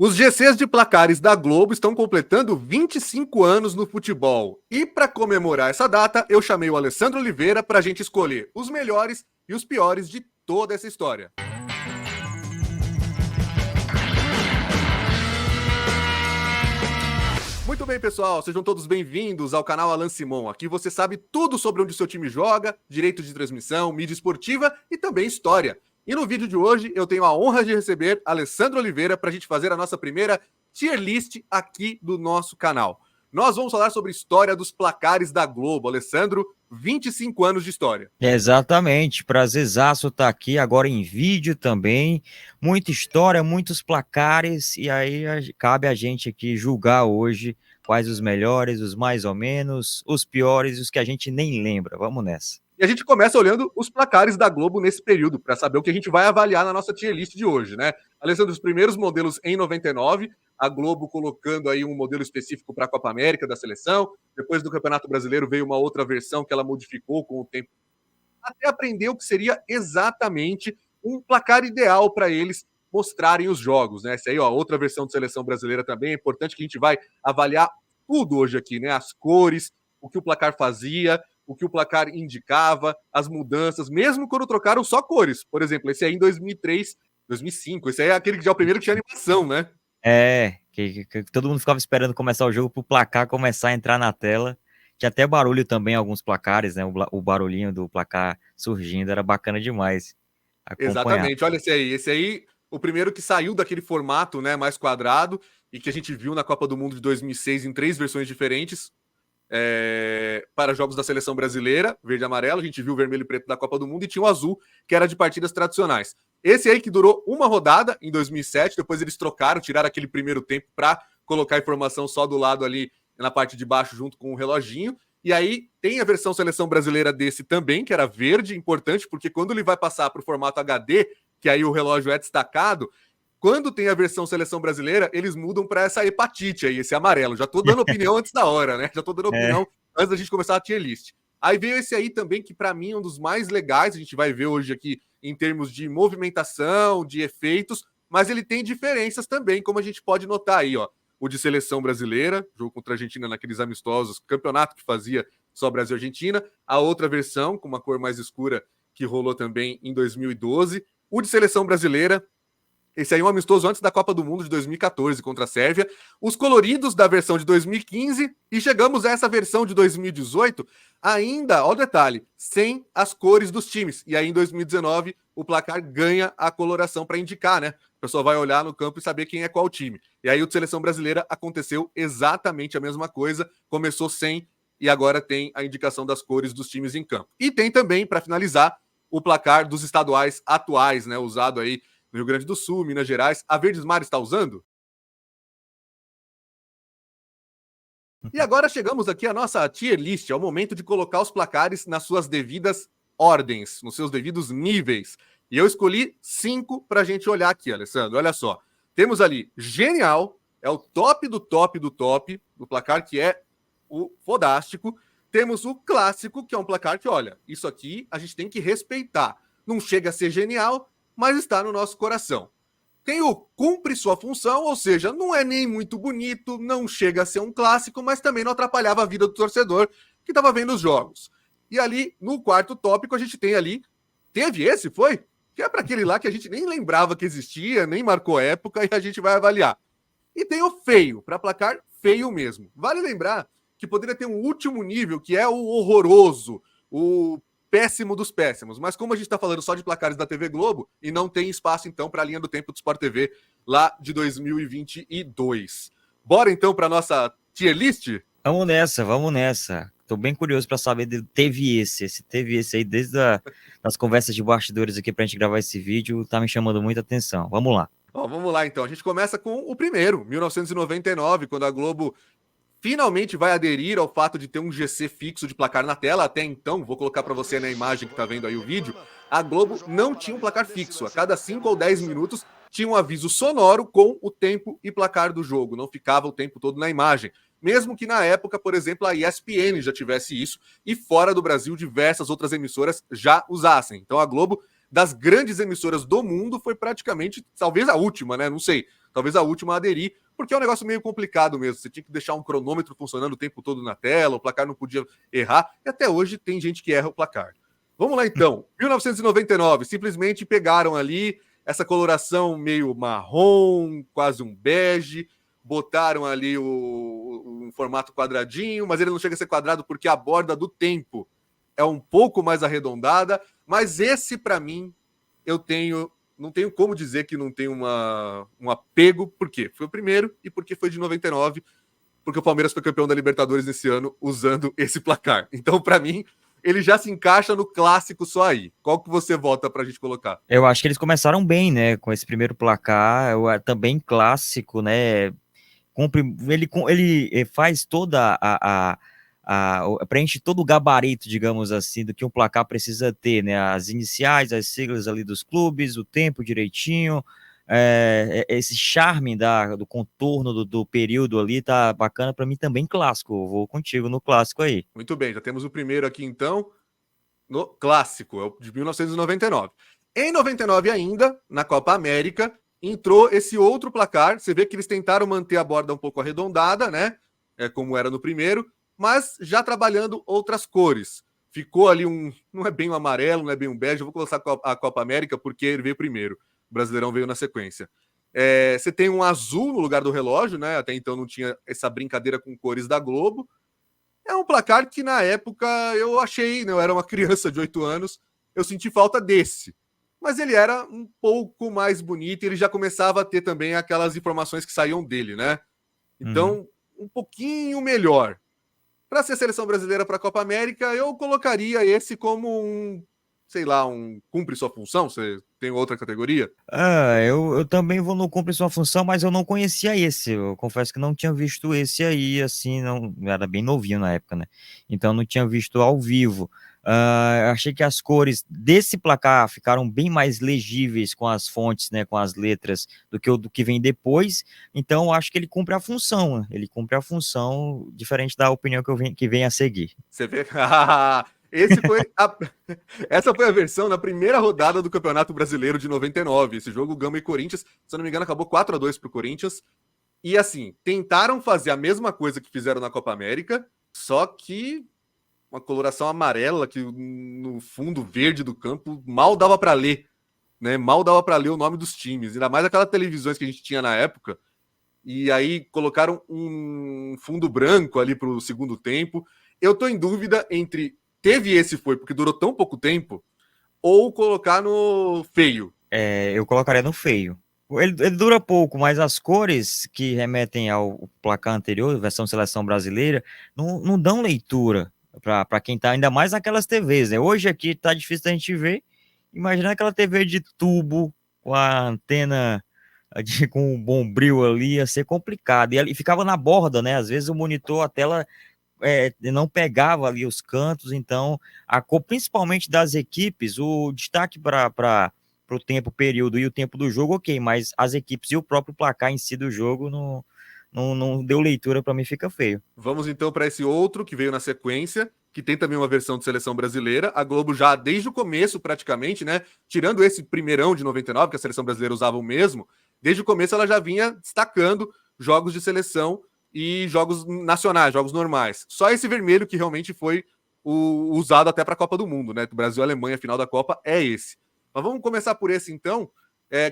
Os GCs de placares da Globo estão completando 25 anos no futebol. E para comemorar essa data, eu chamei o Alessandro Oliveira para a gente escolher os melhores e os piores de toda essa história. Muito bem, pessoal, sejam todos bem-vindos ao canal Alan Simon. Aqui você sabe tudo sobre onde o seu time joga, direito de transmissão, mídia esportiva e também história. E no vídeo de hoje eu tenho a honra de receber Alessandro Oliveira para a gente fazer a nossa primeira tier list aqui do nosso canal. Nós vamos falar sobre a história dos placares da Globo. Alessandro, 25 anos de história. Exatamente, prazerzaço estar aqui agora em vídeo também, muita história, muitos placares, e aí cabe a gente aqui julgar hoje quais os melhores, os mais ou menos, os piores, os que a gente nem lembra. Vamos nessa. E a gente começa olhando os placares da Globo nesse período, para saber o que a gente vai avaliar na nossa tier list de hoje, né? Alessandro, os primeiros modelos em 99, a Globo colocando aí um modelo específico para a Copa América da seleção. Depois do Campeonato Brasileiro veio uma outra versão que ela modificou com o tempo, até aprender o que seria exatamente um placar ideal para eles mostrarem os jogos, né? Essa aí, ó, outra versão de seleção brasileira também. É importante que a gente vai avaliar tudo hoje aqui, né? As cores, o que o placar fazia, o que o placar indicava, as mudanças, mesmo quando trocaram só cores. Por exemplo, esse aí em 2003, 2005, esse aí é aquele que já é o primeiro que tinha animação, né? Que todo mundo ficava esperando começar o jogo para o placar começar a entrar na tela. Tinha até barulho também, alguns placares, né? O barulhinho do placar surgindo, era bacana demais acompanhar. Exatamente, olha esse aí, o primeiro que saiu daquele formato, né, mais quadrado, e que a gente viu na Copa do Mundo de 2006 em 3 versões diferentes, para jogos da seleção brasileira, verde e amarelo, a gente viu o vermelho e preto da Copa do Mundo, e tinha o azul, que era de partidas tradicionais. Esse aí que durou uma rodada em 2007, depois eles trocaram, tiraram aquele primeiro tempo para colocar a informação só do lado ali, na parte de baixo, junto com o reloginho. E aí tem a versão seleção brasileira desse também, que era verde, importante, porque quando ele vai passar para o formato HD, que aí o relógio é destacado, quando tem a versão seleção brasileira, eles mudam para essa hepatite aí, esse amarelo. Já tô dando opinião antes da hora, né? Já tô dando opinião antes da gente começar a tier list. Aí veio esse aí também, que para mim é um dos mais legais, a gente vai ver hoje aqui em termos de movimentação, de efeitos, mas ele tem diferenças também, como a gente pode notar aí, ó. O de seleção brasileira, jogo contra a Argentina naqueles amistosos, campeonato que fazia só Brasil e Argentina. A outra versão, com uma cor mais escura, que rolou também em 2012. O de seleção brasileira, esse aí é um amistoso antes da Copa do Mundo de 2014 contra a Sérvia. Os coloridos da versão de 2015 e chegamos a essa versão de 2018 ainda, ó o detalhe, sem as cores dos times. E aí em 2019 o placar ganha a coloração para indicar, né? A pessoa vai olhar no campo e saber quem é qual time. E aí o de seleção brasileira aconteceu exatamente a mesma coisa, começou sem e agora tem a indicação das cores dos times em campo. E tem também, para finalizar, o placar dos estaduais atuais, né? Usado aí no Rio Grande do Sul, Minas Gerais. A Verdes Mar está usando? E agora chegamos aqui à nossa tier list, é o momento de colocar os placares nas suas devidas ordens, nos seus devidos níveis. E eu escolhi 5 para a gente olhar aqui, Alessandro. Olha só. Temos ali Genial, é o top do top do top, do placar que é o fodástico. Temos o Clássico, que é um placar que, olha, isso aqui a gente tem que respeitar. Não chega a ser genial, mas está no nosso coração. Tem o cumpre sua função, ou seja, não é nem muito bonito, não chega a ser um clássico, mas também não atrapalhava a vida do torcedor que estava vendo os jogos. E ali, no quarto tópico, a gente tem ali, teve esse, foi? Que é para aquele lá que a gente nem lembrava que existia, nem marcou época, e a gente vai avaliar. E tem o feio, para placar feio mesmo. Vale lembrar que poderia ter um último nível, que é o horroroso, o péssimo dos péssimos, mas como a gente está falando só de placares da TV Globo, e não tem espaço então para a linha do tempo do Sport TV lá de 2022. Bora então para nossa tier list? Vamos nessa, vamos nessa. Tô bem curioso para saber, teve esse aí desde as conversas de bastidores aqui pra gente gravar esse vídeo, tá me chamando muita atenção. Vamos lá. Ó, vamos lá então, a gente começa com o primeiro, 1999, quando a Globo finalmente vai aderir ao fato de ter um GC fixo de placar na tela. Até então, vou colocar para você na imagem que está vendo aí o vídeo, a Globo não tinha um placar fixo. A cada 5 ou 10 minutos tinha um aviso sonoro com o tempo e placar do jogo. Não ficava o tempo todo na imagem. Mesmo que na época, por exemplo, a ESPN já tivesse isso e fora do Brasil diversas outras emissoras já usassem. Então a Globo, das grandes emissoras do mundo, foi praticamente, talvez a última, né? Não sei. talvez a última a aderir, porque é um negócio meio complicado mesmo. Você tinha que deixar um cronômetro funcionando o tempo todo na tela, o placar não podia errar, e até hoje tem gente que erra o placar. Vamos lá então. 1999, simplesmente pegaram ali essa coloração meio marrom, quase um bege, botaram ali um formato quadradinho, mas ele não chega a ser quadrado porque a borda do tempo é um pouco mais arredondada, mas esse para mim não tenho como dizer que não tem um apego, por quê? Foi o primeiro e porque foi de 99, porque o Palmeiras foi campeão da Libertadores nesse ano usando esse placar. Então, para mim, ele já se encaixa no clássico só aí. Qual que você vota pra gente colocar? Eu acho que eles começaram bem, né? Com esse primeiro placar, também clássico, né? Ele faz toda preenche todo o gabarito, digamos assim, do que um placar precisa ter, né? As iniciais, as siglas ali dos clubes, o tempo direitinho, esse charme do contorno do período ali tá bacana para mim também clássico. Eu vou contigo no clássico aí. Muito bem, já temos o primeiro aqui então, no clássico, é o de 1999. Em 99 ainda, na Copa América, entrou esse outro placar. Você vê que eles tentaram manter a borda um pouco arredondada, né? Como era no primeiro, mas já trabalhando outras cores. Ficou ali não é bem um amarelo, não é bem um bege. Eu vou colocar a Copa América porque ele veio primeiro. O Brasileirão veio na sequência. Você tem um azul no lugar do relógio, né? Até então não tinha essa brincadeira com cores da Globo. É um placar que na época eu achei, né, eu era uma criança de 8 anos, eu senti falta desse. Mas ele era um pouco mais bonito e ele já começava a ter também aquelas informações que saíam dele, né? Então, um pouquinho melhor. Para ser seleção brasileira para a Copa América, eu colocaria esse como sei lá, cumpre sua função? Você tem outra categoria? Eu também vou no cumpre sua função, mas eu não conhecia esse. Eu confesso que não tinha visto esse aí, assim, não era bem novinho na época, né? Então não tinha visto ao vivo. Achei que as cores desse placar ficaram bem mais legíveis com as fontes, né, com as letras, do que vem depois. Então acho que ele cumpre a função, né? Ele cumpre a função diferente da opinião que vem a seguir. Você vê? Essa foi a versão na primeira rodada do Campeonato Brasileiro de 99. Esse jogo, Gama e Corinthians, se eu não me engano, acabou 4-2 pro Corinthians. E assim, tentaram fazer a mesma coisa que fizeram na Copa América, só que uma coloração amarela que no fundo verde do campo mal dava para ler, né? Mal dava para ler o nome dos times, ainda mais aquelas televisões que a gente tinha na época. E aí colocaram um fundo branco ali pro segundo tempo. Eu tô em dúvida entre teve esse foi porque durou tão pouco tempo ou colocar no feio. Eu colocaria no feio. Ele dura pouco, mas as cores que remetem ao placar anterior, versão seleção brasileira, não dão leitura para quem tá, ainda mais naquelas TVs, né? Hoje aqui tá difícil da gente ver. Imagina aquela TV de tubo com a antena com o bombril ali, ia ser complicado. E ficava na borda, né? Às vezes o monitor, a tela não pegava ali os cantos, então a cor, principalmente das equipes, o destaque para o tempo, período e o tempo do jogo, ok, mas as equipes e o próprio placar em si do jogo não deu leitura, para mim fica feio. Vamos então para esse outro que veio na sequência, que tem também uma versão de seleção brasileira. A Globo já desde o começo, praticamente, né? Tirando esse primeirão de 99, que a seleção brasileira usava o mesmo, desde o começo ela já vinha destacando jogos de seleção e jogos nacionais, jogos normais. Só esse vermelho que realmente foi usado até para a Copa do Mundo, né? Do Brasil e Alemanha, final da Copa, é esse. Mas vamos começar por esse então,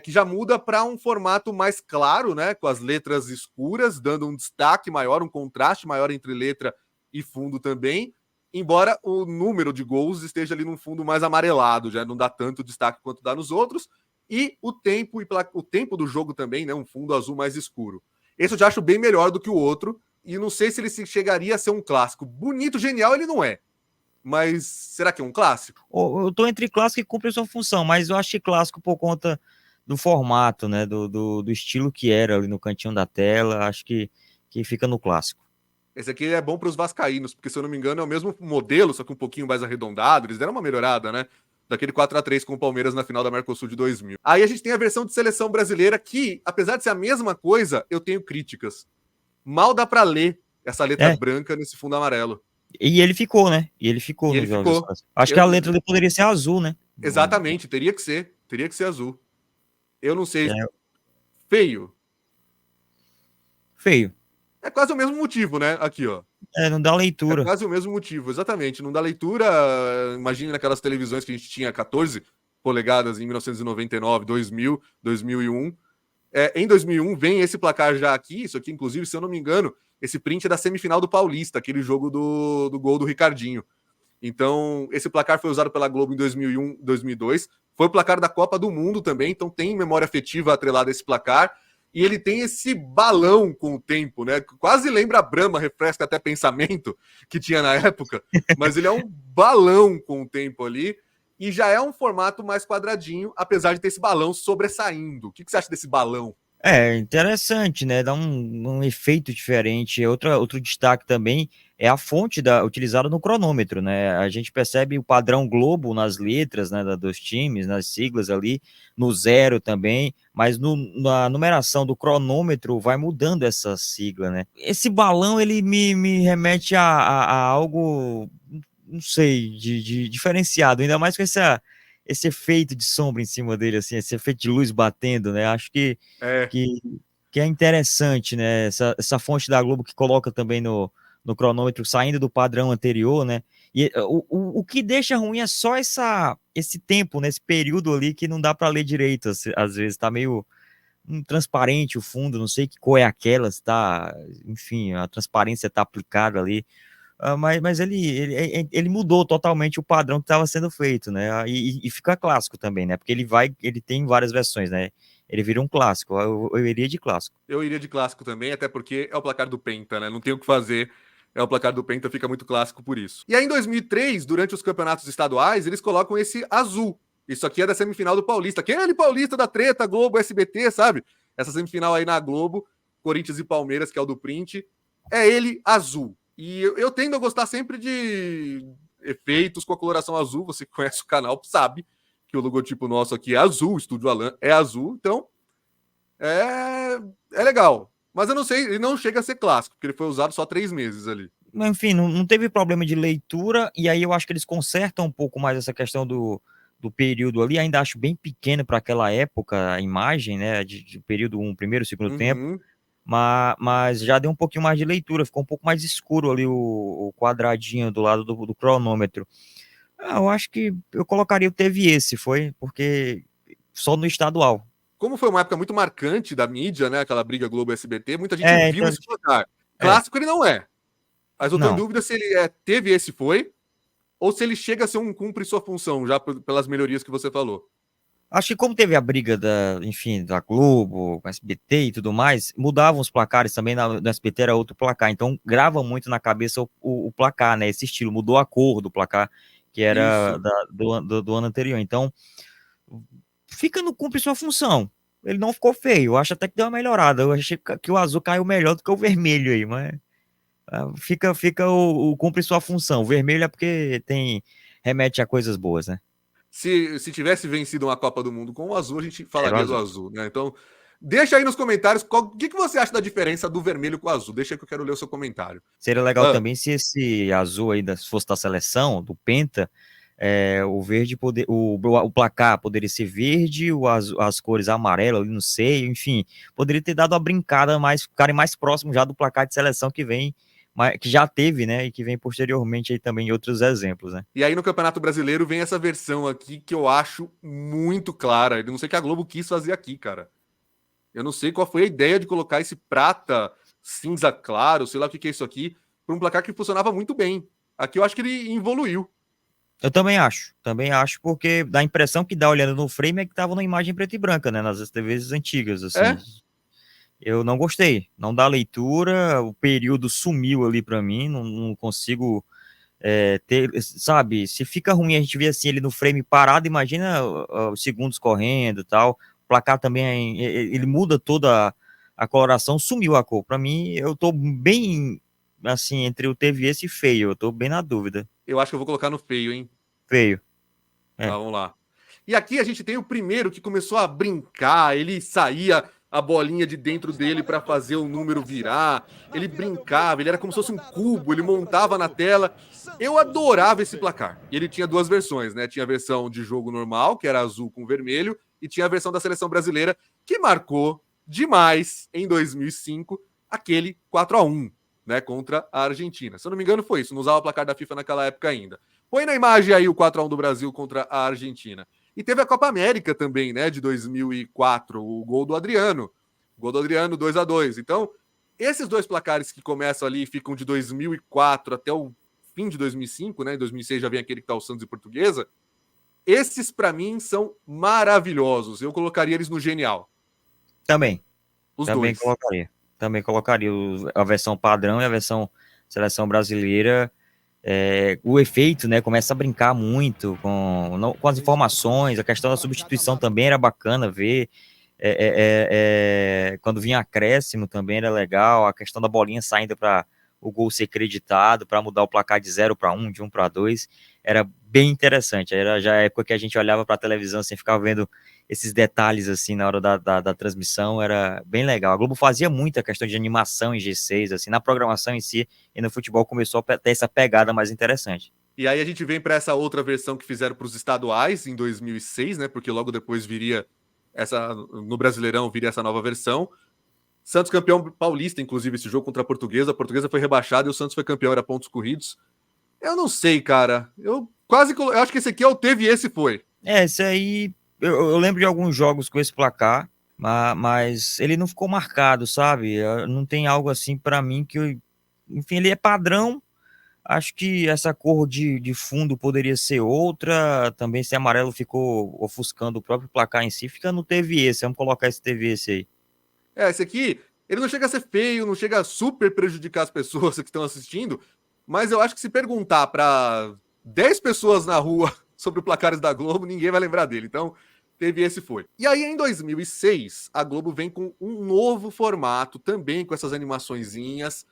que já muda para um formato mais claro, né? Com as letras escuras, dando um destaque maior, um contraste maior entre letra e fundo também. Embora o número de gols esteja ali num fundo mais amarelado, já não dá tanto destaque quanto dá nos outros. E o tempo do jogo também, né? Um fundo azul mais escuro. Esse eu já acho bem melhor do que o outro. E não sei se ele chegaria a ser um clássico. Bonito, genial, ele não é. Mas será que é um clássico? Eu tô entre clássico e cumpre sua função, mas eu acho que clássico por conta do formato, né? Do estilo que era ali no cantinho da tela, acho que fica no clássico. Esse aqui é bom para os vascaínos, porque se eu não me engano é o mesmo modelo, só que um pouquinho mais arredondado. Eles deram uma melhorada, né? Daquele 4-3 com o Palmeiras na final da Mercosul de 2000. Aí a gente tem a versão de seleção brasileira que, apesar de ser a mesma coisa, eu tenho críticas. Mal dá para ler essa letra branca nesse fundo amarelo. E ele ficou, né? E ele ficou nos jogos. Acho que a letra dele poderia ser azul, né? Exatamente, teria que ser azul. Eu não sei. Feio. Feio. É quase o mesmo motivo, né? Aqui, ó. Não dá É leitura. quase o mesmo motivo, exatamente. Não dá leitura. Imagine naquelas televisões que a gente tinha 14 polegadas em 1999, 2000, 2001. Em 2001 vem esse placar já aqui. Isso aqui, inclusive, se eu não me engano, esse print é da semifinal do Paulista, aquele jogo do gol do Ricardinho. Então, esse placar foi usado pela Globo em 2001, 2002. Foi o placar da Copa do Mundo também, então tem memória afetiva atrelada a esse placar. E ele tem esse balão com o tempo, né? Quase lembra a Brahma, refresca até pensamento que tinha na época, mas ele é um balão com o tempo ali. E já é um formato mais quadradinho, apesar de ter esse balão sobressaindo. O que você acha desse balão? Interessante, né? Dá um efeito diferente. Outro destaque também é a fonte utilizada no cronômetro, né? A gente percebe o padrão Globo nas letras, né, dos times, nas siglas ali, no zero também, mas na numeração do cronômetro vai mudando essa sigla, né? Esse balão, ele me remete a algo, não sei, de diferenciado, ainda mais com esse efeito de sombra em cima dele, assim, esse efeito de luz batendo, né? Acho que, que é interessante, né? Essa fonte da Globo que coloca também no cronômetro, saindo do padrão anterior, né? E o que deixa ruim é só esse tempo, nesse período ali que não dá para ler direito, às vezes tá meio transparente o fundo, não sei que cor é aquela, se tá, enfim, a transparência tá aplicada ali. Mas ele mudou totalmente o padrão que estava sendo feito, né? E fica clássico também, né? Porque ele tem várias versões, né? Ele vira um clássico. Eu iria de clássico. Eu iria de clássico também, até porque é o placar do Penta, né? Não tem o que fazer. É o placar do Penta, fica muito clássico por isso. E aí, em 2003, durante os campeonatos estaduais, eles colocam esse azul. Isso aqui é da semifinal do Paulista. Aquele Paulista da treta, Globo, SBT, sabe? Essa semifinal aí na Globo, Corinthians e Palmeiras, que é o do print, é ele azul. E eu tendo a gostar sempre de efeitos com a coloração azul. Você que conhece o canal sabe que o logotipo nosso aqui é azul, o Estúdio Alan é azul. Então, é legal. Mas eu não sei, ele não chega a ser clássico, porque ele foi usado só 3 meses ali. Enfim, não teve problema de leitura, e aí eu acho que eles consertam um pouco mais essa questão do período ali. Ainda acho bem pequeno para aquela época a imagem, né? De período 1, primeiro, segundo tempo. Mas já deu um pouquinho mais de leitura, ficou um pouco mais escuro ali o quadradinho do lado do cronômetro. Eu acho que eu colocaria o teve esse, porque só no estadual. Como foi uma época muito marcante da mídia, né? Aquela briga Globo-SBT, muita gente viu Então, esse placar. Clássico ele não é. Mas eu tô em não. dúvida se ele teve esse foi, ou se ele chega a ser cumpre sua função, já pelas melhorias que você falou. Acho que como teve a briga enfim, da Globo, com SBT e tudo mais, mudavam os placares também, no SBT era outro placar, então grava muito na cabeça o placar, né, esse estilo, mudou a cor do placar, que era do ano anterior, então cumpre sua função, ele não ficou feio, eu acho até que deu uma melhorada, eu achei que o azul caiu melhor do que o vermelho aí, mas fica cumpre sua função, o vermelho é porque remete a coisas boas, né. Se tivesse vencido uma Copa do Mundo com o azul, a gente falaria do Azul. azul, né? Então, deixa aí nos comentários o que você acha da diferença do vermelho com o azul. Deixa aí que eu quero ler o seu comentário. Seria legal também se esse azul aí fosse da seleção, do Penta, o verde o placar poderia ser verde, as cores amarelo ali no seio, enfim, poderia ter dado a brincada ficarem mais próximos já do placar de seleção que já teve, né, e que vem posteriormente aí também em outros exemplos, né. E aí no Campeonato Brasileiro vem essa versão aqui que eu acho muito clara. Eu não sei o que a Globo quis fazer aqui, cara. Eu não sei qual foi a ideia de colocar esse prata cinza claro, sei lá o que é isso aqui, para um placar que funcionava muito bem. Aqui eu acho que ele evoluiu. Eu também acho, porque dá a impressão que dá olhando no frame é que tava numa imagem preto e branca, né, nas TVs antigas, assim. Eu não gostei, não dá leitura, o período sumiu ali para mim, não consigo ter, sabe, se fica ruim a gente ver assim ele no frame parado, imagina os segundos correndo e tal, o placar também, ele muda toda a coloração, sumiu a cor, para mim eu tô bem, assim, entre o teve esse e feio, eu tô bem na dúvida. Eu acho que eu vou colocar no feio, hein? Feio. Tá, vamos lá. E aqui a gente tem o primeiro que começou a brincar, ele saía a bolinha de dentro dele para fazer o número virar, ele brincava, ele era como se fosse um cubo, ele montava na tela. Eu adorava esse placar. E ele tinha duas versões, né? Tinha a versão de jogo normal, que era azul com vermelho, e tinha a versão da seleção brasileira, que marcou demais em 2005, aquele 4-1, né, contra a Argentina. Se eu não me engano foi isso, não usava o placar da FIFA naquela época ainda. Põe na imagem aí o 4-1 do Brasil contra a Argentina. E teve a Copa América também, né, de 2004, o gol do Adriano. O gol do Adriano, 2-2. Então, esses dois placares que começam ali e ficam de 2004 até o fim de 2005, né, em 2006 já vem aquele que tá o Santos e Portuguesa, esses para mim são maravilhosos. Eu colocaria eles no genial. Também, Os também dois. colocaria. Também colocaria a versão padrão e a versão seleção brasileira. O efeito, né, começa a brincar muito com as informações, a questão da substituição também era bacana ver, quando vinha acréscimo também era legal, a questão da bolinha saindo para o gol ser creditado, para mudar o placar de 0-1, de 1-2, era bem interessante, era já a época que a gente olhava para a televisão, assim, ficava vendo esses detalhes, assim, na hora da transmissão, era bem legal. A Globo fazia muita questão de animação em G6, assim, na programação em si, e no futebol começou a ter essa pegada mais interessante. E aí a gente vem para essa outra versão que fizeram para os estaduais em 2006, né? Porque logo depois viria no Brasileirão viria essa nova versão. Santos campeão paulista, inclusive esse jogo contra a Portuguesa foi rebaixada e o Santos foi campeão, era pontos corridos. Eu não sei, cara. Eu acho que esse aqui é o teve e esse foi. Esse aí, eu lembro de alguns jogos com esse placar, mas ele não ficou marcado, sabe? Não tem algo assim para mim enfim, ele é padrão. Acho que essa cor de fundo poderia ser outra. Também se amarelo ficou ofuscando o próprio placar em si, fica no teve esse. Vamos colocar esse teve esse aí. Esse aqui, ele não chega a ser feio, não chega a super prejudicar as pessoas que estão assistindo, mas eu acho que se perguntar para 10 pessoas na rua sobre o placares da Globo, ninguém vai lembrar dele. Então, teve esse foi. E aí, em 2006, a Globo vem com um novo formato, também com essas animaçõezinhas,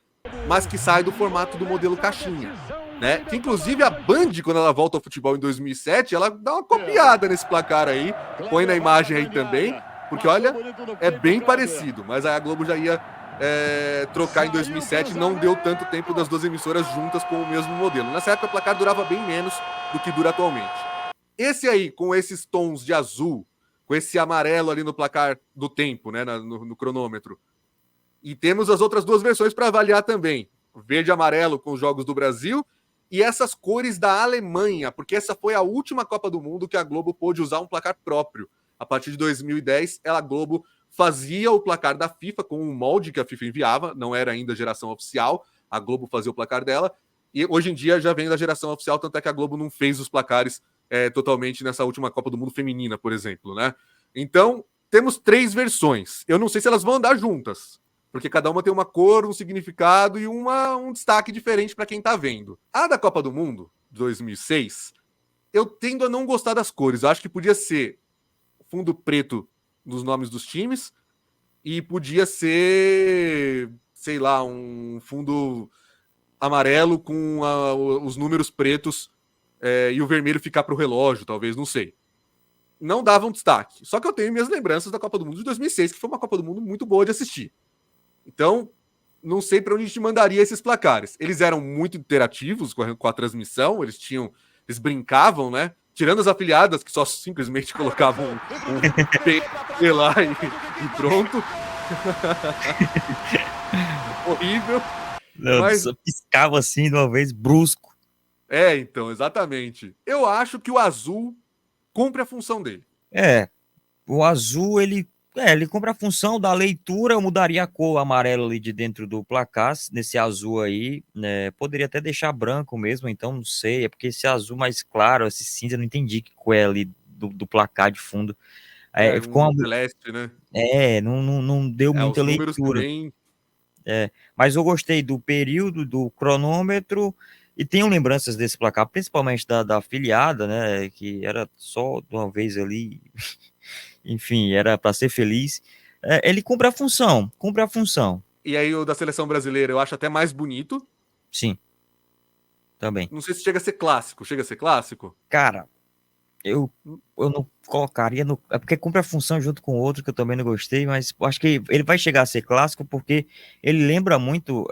mas que sai do formato do modelo caixinha, né? Que inclusive a Band, quando ela volta ao futebol em 2007, ela dá uma copiada nesse placar aí, põe na imagem aí também, porque olha, é bem parecido, mas aí a Globo já ia trocar em 2007, não deu tanto tempo das duas emissoras juntas com o mesmo modelo. Nessa época o placar durava bem menos do que dura atualmente. Esse aí, com esses tons de azul, com esse amarelo ali no placar do tempo, né, no cronômetro, e temos as outras duas versões para avaliar também. Verde e amarelo com os jogos do Brasil e essas cores da Alemanha, porque essa foi a última Copa do Mundo que a Globo pôde usar um placar próprio. A partir de 2010, a Globo fazia o placar da FIFA com um molde que a FIFA enviava, não era ainda a geração oficial, a Globo fazia o placar dela, e hoje em dia já vem da geração oficial, tanto é que a Globo não fez os placares totalmente nessa última Copa do Mundo feminina, por exemplo, né? Então, temos 3 versões. Eu não sei se elas vão andar juntas, porque cada uma tem uma cor, um significado e um destaque diferente para quem está vendo. A da Copa do Mundo, 2006, eu tendo a não gostar das cores. Eu acho que podia ser fundo preto nos nomes dos times e podia ser, sei lá, um fundo amarelo com os números pretos e o vermelho ficar para o relógio, talvez, não sei. Não dava um destaque. Só que eu tenho minhas lembranças da Copa do Mundo de 2006, que foi uma Copa do Mundo muito boa de assistir. Então, não sei para onde a gente mandaria esses placares. Eles eram muito interativos com a transmissão, eles brincavam, né? Tirando as afiliadas, que só simplesmente colocavam um P lá e pronto. Horrível. Não, mas só piscava assim de uma vez, brusco. Então, exatamente. Eu acho que o azul cumpre a função dele. O azul, ele cumpre a função da leitura. Eu mudaria a cor amarela ali de dentro do placar, nesse azul aí, né? Poderia até deixar branco mesmo, então não sei, é porque esse azul mais claro, esse cinza, eu não entendi que cor é ali do placar de fundo. Ficou Um celeste, né? Não deu muita os números leitura. também. Mas eu gostei do período, do cronômetro, e tenho lembranças desse placar, principalmente da afiliada, né? Que era só de uma vez ali. Enfim, era para ser feliz. Ele cumpre a função, cumpre a função. E aí o da seleção brasileira eu acho até mais bonito. Sim, também. Não sei se chega a ser clássico. Chega a ser clássico? Cara, eu não colocaria no. É porque cumpre a função junto com outro que eu também não gostei, mas acho que ele vai chegar a ser clássico porque ele lembra muito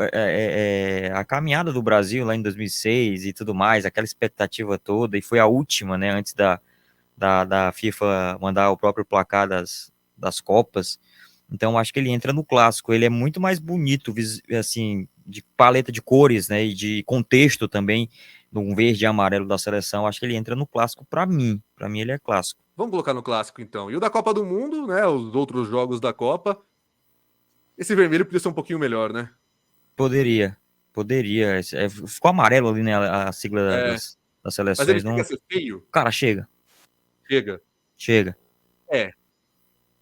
a caminhada do Brasil lá em 2006 e tudo mais, aquela expectativa toda, e foi a última, né, antes da FIFA mandar o próprio placar das Copas. Então, acho que ele entra no clássico. Ele é muito mais bonito, assim, de paleta de cores, né? E de contexto também, no verde e amarelo da seleção. Acho que ele entra no clássico para mim. Para mim, ele é clássico. Vamos colocar no clássico, então. E o da Copa do Mundo, né? Os outros jogos da Copa. Esse vermelho podia ser um pouquinho melhor, né? Poderia. Ficou amarelo ali, né? A sigla É, das mas ele seleções. chega a Não. ser feio? Cara, chega. Chega. Chega. É,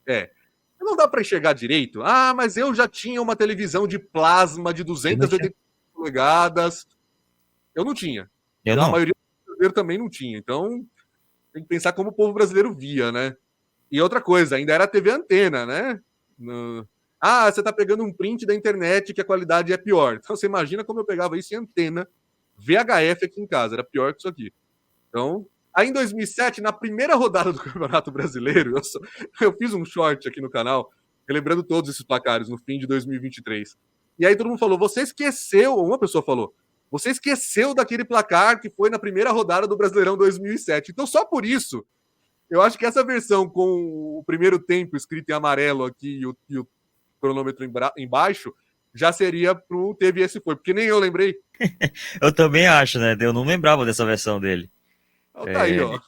é. Não dá para enxergar direito. Ah, mas eu já tinha uma televisão de plasma de Eu não tinha. 280 polegadas. Eu não tinha. Eu A não. maioria do brasileiro também não tinha. Então, tem que pensar como o povo brasileiro via, né? E outra coisa, ainda era TV antena, né? Ah, você tá pegando um print da internet que a qualidade é pior. Então, você imagina como eu pegava isso em antena VHF aqui em casa. Era pior que isso aqui. Então, aí em 2007, na primeira rodada do Campeonato Brasileiro, eu fiz um short aqui no canal, relembrando todos esses placares no fim de 2023. E aí todo mundo falou, você esqueceu, uma pessoa falou, você esqueceu daquele placar que foi na primeira rodada do Brasileirão 2007. Então só por isso, eu acho que essa versão com o primeiro tempo escrito em amarelo aqui e o cronômetro embaixo, já seria pro teve esse foi, porque nem eu lembrei. Eu também acho, né? Eu não lembrava dessa versão dele. Então, tá aí, ó.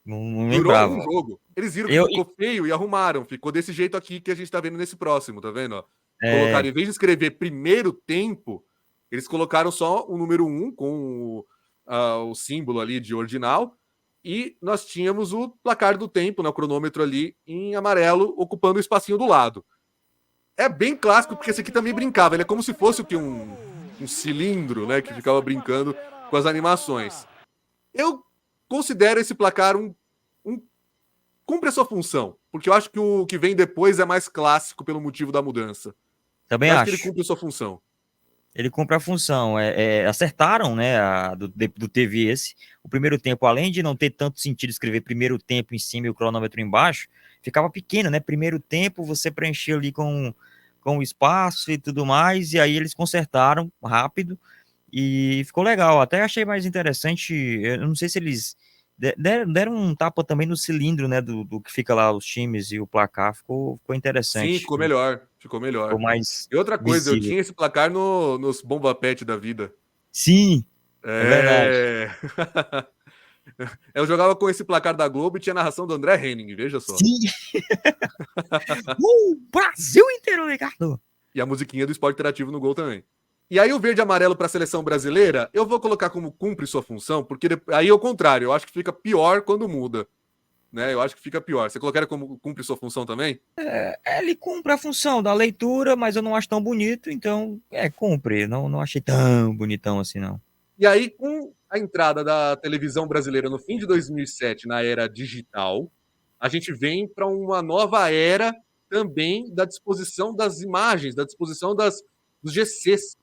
Não Durou um lembrava. jogo. Eles viram que Eu, ficou feio e arrumaram. Ficou desse jeito aqui que a gente tá vendo nesse próximo, tá vendo? Ó? Colocaram, é, em vez de escrever primeiro tempo, eles colocaram só o número 1 com o símbolo ali de ordinal. E nós tínhamos o placar do tempo, né, o cronômetro ali em amarelo, ocupando o espacinho do lado. É bem clássico, porque esse aqui também brincava. Ele é como se fosse o que um cilindro, né, que ficava brincando com as animações. Eu considero esse placar um cumpre a sua função, porque eu acho que o que vem depois é mais clássico pelo motivo da mudança. também Eu acho que ele acho. cumpre a sua função. Ele cumpre a função. Acertaram, né? Do teve esse. O primeiro tempo, além de não ter tanto sentido escrever primeiro tempo em cima e o cronômetro embaixo, ficava pequeno, né? Primeiro tempo você preencheu ali com o espaço e tudo mais, e aí eles consertaram rápido e ficou legal. Até achei mais interessante. Eu não sei se eles deram um tapa também no cilindro, né? Do que fica lá os times e o placar. Ficou Sim, interessante. ficou melhor. Ficou Ficou melhor. mais E outra coisa, eu visível. tinha esse placar nos Bomba Pet da vida. Sim, é verdade. É. Eu jogava com esse placar da Globo e tinha narração do André Henning, veja só. Sim. Brasil inteiro, Ricardo. E a musiquinha do Esporte Interativo no gol também. E aí o verde e amarelo para a seleção brasileira, eu vou colocar como cumpre sua função, porque aí é o contrário, eu acho que fica pior quando muda. Né? Eu acho que fica pior. Você colocaria como cumpre sua função também? Ele cumpre a função da leitura, mas eu não acho tão bonito, então cumpre. Não achei tão bonitão assim, não. E aí, com a entrada da televisão brasileira no fim de 2007, na era digital, a gente vem para uma nova era também da disposição das imagens, da disposição dos GCs.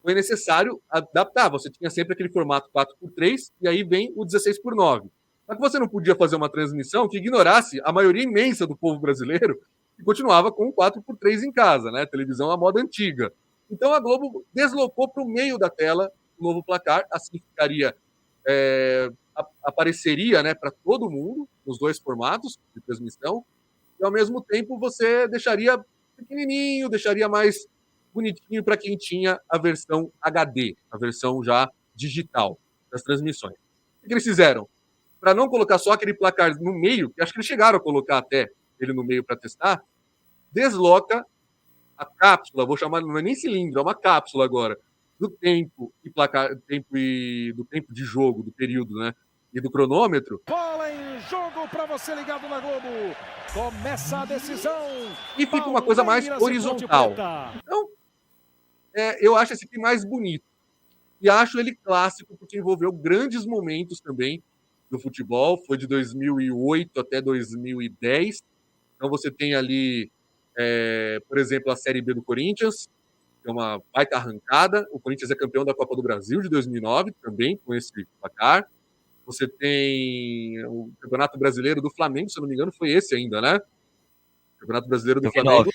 Foi necessário adaptar. Você tinha sempre aquele formato 4x3 e aí vem o 16x9. Só que você não podia fazer uma transmissão que ignorasse a maioria imensa do povo brasileiro que continuava com 4x3 em casa, né? Televisão à moda antiga. Então a Globo deslocou para o meio da tela o novo placar, assim ficaria, apareceria, né, para todo mundo nos dois formatos de transmissão, e ao mesmo tempo você deixaria pequenininho, deixaria mais bonitinho para quem tinha a versão HD, a versão já digital das transmissões. O que eles fizeram? Para não colocar só aquele placar no meio, que acho que eles chegaram a colocar até ele no meio para testar, desloca a cápsula, vou chamar, não é nem cilindro, é uma cápsula agora, do tempo e placar, do tempo de jogo, do período, né? E do cronômetro. Bola em jogo para você ligado na Globo. Começa a decisão. E fica uma coisa mais horizontal. Então, eu acho esse aqui mais bonito. E acho ele clássico porque envolveu grandes momentos também do futebol. Foi de 2008 até 2010. Então você tem ali, por exemplo, a Série B do Corinthians, que é uma baita arrancada. O Corinthians é campeão da Copa do Brasil de 2009 também, com esse placar. Você tem o Campeonato Brasileiro do Flamengo, se eu não me engano, foi esse ainda, né? Campeonato Brasileiro do 2009.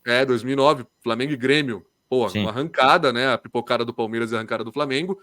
Flamengo. 2009, Flamengo e Grêmio. Pô, Sim. uma arrancada, né? A pipocada do Palmeiras e a arrancada do Flamengo.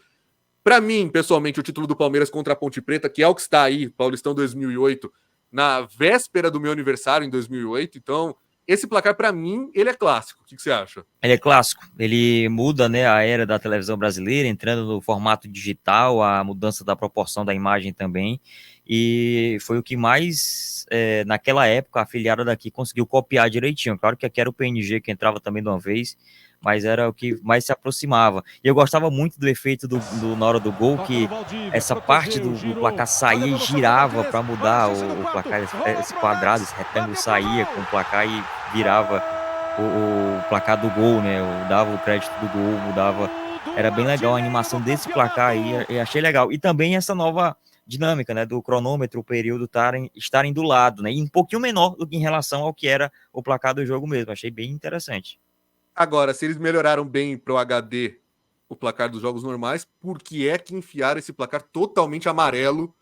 Para mim, pessoalmente, o título do Palmeiras contra a Ponte Preta, que é o que está aí, Paulistão 2008, na véspera do meu aniversário, em 2008. Então, esse placar, para mim, ele é clássico. O que você acha? Ele é clássico, ele muda, né, a era da televisão brasileira, entrando no formato digital, a mudança da proporção da imagem também, e foi o que mais, naquela época, a afiliada daqui conseguiu copiar direitinho. Claro que aqui era o PNG que entrava também de uma vez, mas era o que mais se aproximava. E eu gostava muito do efeito na hora do gol, que essa parte do placar saía e girava para mudar o placar, esse quadrado, esse retângulo saía com o placar e virava o placar do gol, né? Eu dava o crédito do gol, mudava. Era bem legal a animação desse placar aí, eu achei legal. E também essa nova dinâmica, né? Do cronômetro, o período estarem do lado, né? E um pouquinho menor do que em relação ao que era o placar do jogo mesmo. Achei bem interessante. Agora, se eles melhoraram bem pro HD o placar dos jogos normais, por que é que enfiaram esse placar totalmente amarelo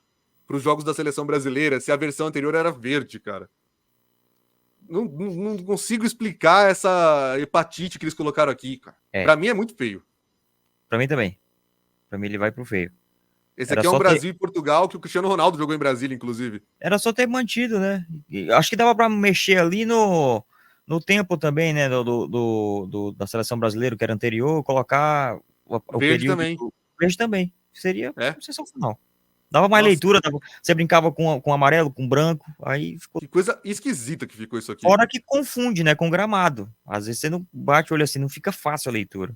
para os jogos da seleção brasileira, se a versão anterior era verde, cara? Não consigo explicar essa hepatite que eles colocaram aqui, cara. Pra mim é muito feio. Pra mim também. Pra mim ele vai pro feio. Esse aqui é um Brasil e Portugal que o Cristiano Ronaldo jogou em Brasília, inclusive. Era só ter mantido, né? Acho que dava pra mexer ali no tempo também, né? Da seleção brasileira, que era anterior, colocar o verde período. Também. Verde também. Seria sensacional. Dava mais leitura, você brincava com amarelo, com branco, aí ficou... Que coisa esquisita que ficou isso aqui. Fora que confunde, né, com gramado. Às vezes você não bate o olho assim, não fica fácil a leitura.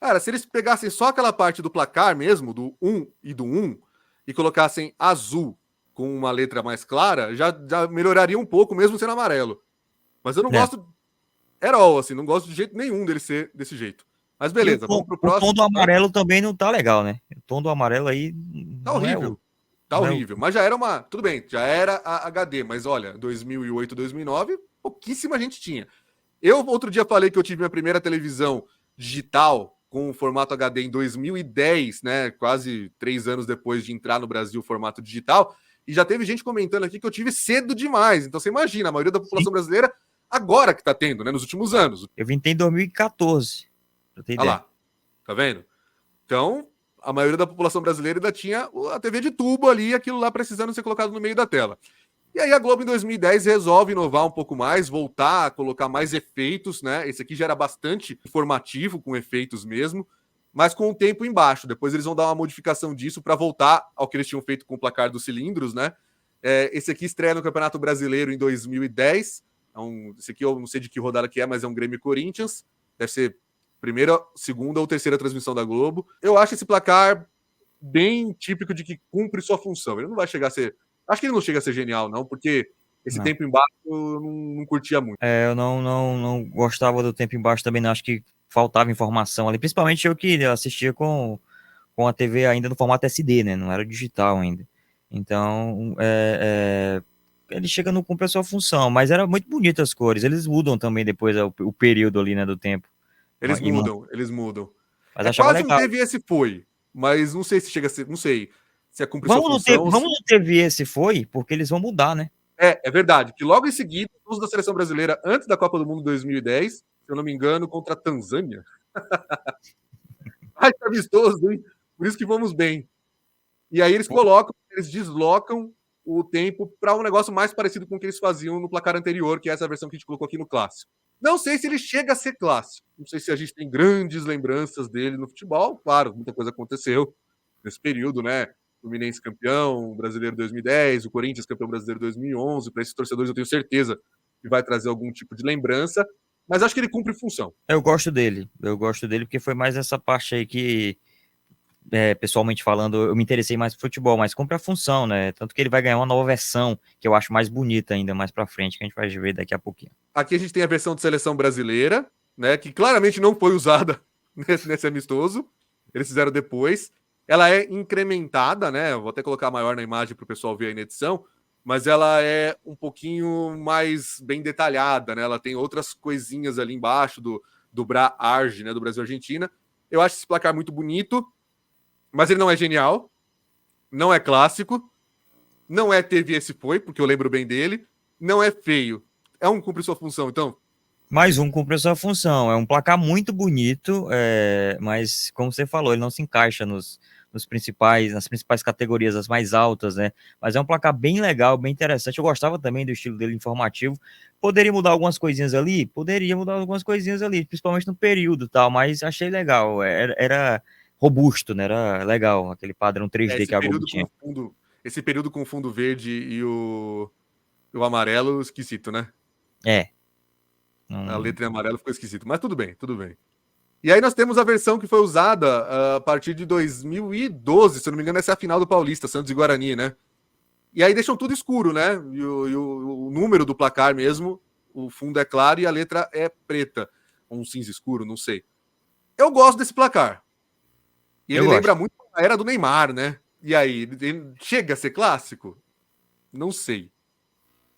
Cara, se eles pegassem só aquela parte do placar mesmo, do 1 e do 1, e colocassem azul com uma letra mais clara, já melhoraria um pouco, mesmo sendo amarelo. Mas eu não gosto assim, não gosto de jeito nenhum dele ser desse jeito. Mas beleza, vamos pro próximo. O tom do amarelo também não tá legal, né? O tom do amarelo aí... Tá horrível. Tá horrível, mas já era tudo bem, já era a HD, mas olha, 2008, 2009, pouquíssima gente tinha. Eu, outro dia, falei que eu tive minha primeira televisão digital com o formato HD em 2010, né, quase 3 anos depois de entrar no Brasil o formato digital, e já teve gente comentando aqui que eu tive cedo demais. Então você imagina, a maioria da população brasileira agora que tá tendo, né, nos últimos anos. Eu vim ter em 2014. Olha lá, tá vendo? Então... a maioria da população brasileira ainda tinha a TV de tubo ali, aquilo lá precisando ser colocado no meio da tela. E aí a Globo em 2010 resolve inovar um pouco mais, voltar a colocar mais efeitos, né? Esse aqui já era bastante informativo, com efeitos mesmo, mas com o tempo embaixo. Depois eles vão dar uma modificação disso para voltar ao que eles tinham feito com o placar dos cilindros, né? Esse aqui estreia no Campeonato Brasileiro em 2010. Esse aqui eu não sei de que rodada que é, mas é um Grêmio Corinthians. Deve ser primeira, segunda ou terceira transmissão da Globo. Eu acho esse placar bem típico de que cumpre sua função. Ele não vai chegar a ser... acho que ele não chega a ser genial, não, porque esse tempo embaixo eu não curtia muito. Eu não gostava do tempo embaixo também, não. Acho que faltava informação ali. Principalmente eu que assistia com a TV ainda no formato SD, né? Não era digital ainda. Então, ele chega a não cumprir a sua função, mas era muito bonito as cores. Eles mudam também depois o período ali, né, do tempo. Eles mudam. Mas quase legal. um TV esse foi, mas não sei se chega a ser, não sei se é cumprir sua função. Vamos no TV esse foi, porque eles vão mudar, né? É verdade, que logo em seguida, os da seleção brasileira, antes da Copa do Mundo 2010, se eu não me engano, contra a Tanzânia. Ai, tá vistoso, hein? Por isso que vamos bem. E aí eles deslocam o tempo para um negócio mais parecido com o que eles faziam no placar anterior, que é essa versão que a gente colocou aqui no clássico. Não sei se ele chega a ser clássico. Não sei se a gente tem grandes lembranças dele no futebol. Claro, muita coisa aconteceu nesse período, né? O Fluminense campeão, o Brasileiro 2010, o Corinthians campeão brasileiro 2011. Para esses torcedores, eu tenho certeza que vai trazer algum tipo de lembrança. Mas acho que ele cumpre função. Eu gosto dele porque foi mais essa parte aí que, pessoalmente falando, eu me interessei mais por futebol, mas cumpre a função, né? Tanto que ele vai ganhar uma nova versão, que eu acho mais bonita ainda, mais pra frente, que a gente vai ver daqui a pouquinho. Aqui a gente tem a versão de seleção brasileira, né? Que claramente não foi usada nesse amistoso. Eles fizeram depois. Ela é incrementada, né? Vou até colocar maior na imagem para o pessoal ver aí na edição, mas ela é um pouquinho mais bem detalhada, né? Ela tem outras coisinhas ali embaixo do Bra-Arge, né? Do Brasil-Argentina. Eu acho esse placar muito bonito, mas ele não é genial, não é clássico, não é teve esse foi, porque eu lembro bem dele, não é feio. É um cumpre sua função, então? Mais um cumpre sua função. É um placar muito bonito, mas, como você falou, ele não se encaixa nos nas principais categorias, as mais altas, né? Mas é um placar bem legal, bem interessante. Eu gostava também do estilo dele informativo. Poderia mudar algumas coisinhas ali? Poderia mudar algumas coisinhas ali, principalmente no período e tal, mas achei legal. Era robusto, né? Era legal, aquele padrão 3D que a Globo tinha. Esse período com fundo verde e o amarelo, esquisito, né? A letra em amarelo ficou esquisito, mas tudo bem, tudo bem. E aí nós temos a versão que foi usada a partir de 2012, se eu não me engano, essa é a final do Paulista, Santos e Guarani, né? E aí deixam tudo escuro, né? E o número do placar mesmo, o fundo é claro e a letra é preta. Um cinza escuro, não sei. Eu gosto desse placar. E ele lembra muito a era do Neymar, né? E aí, ele chega a ser clássico? Não sei.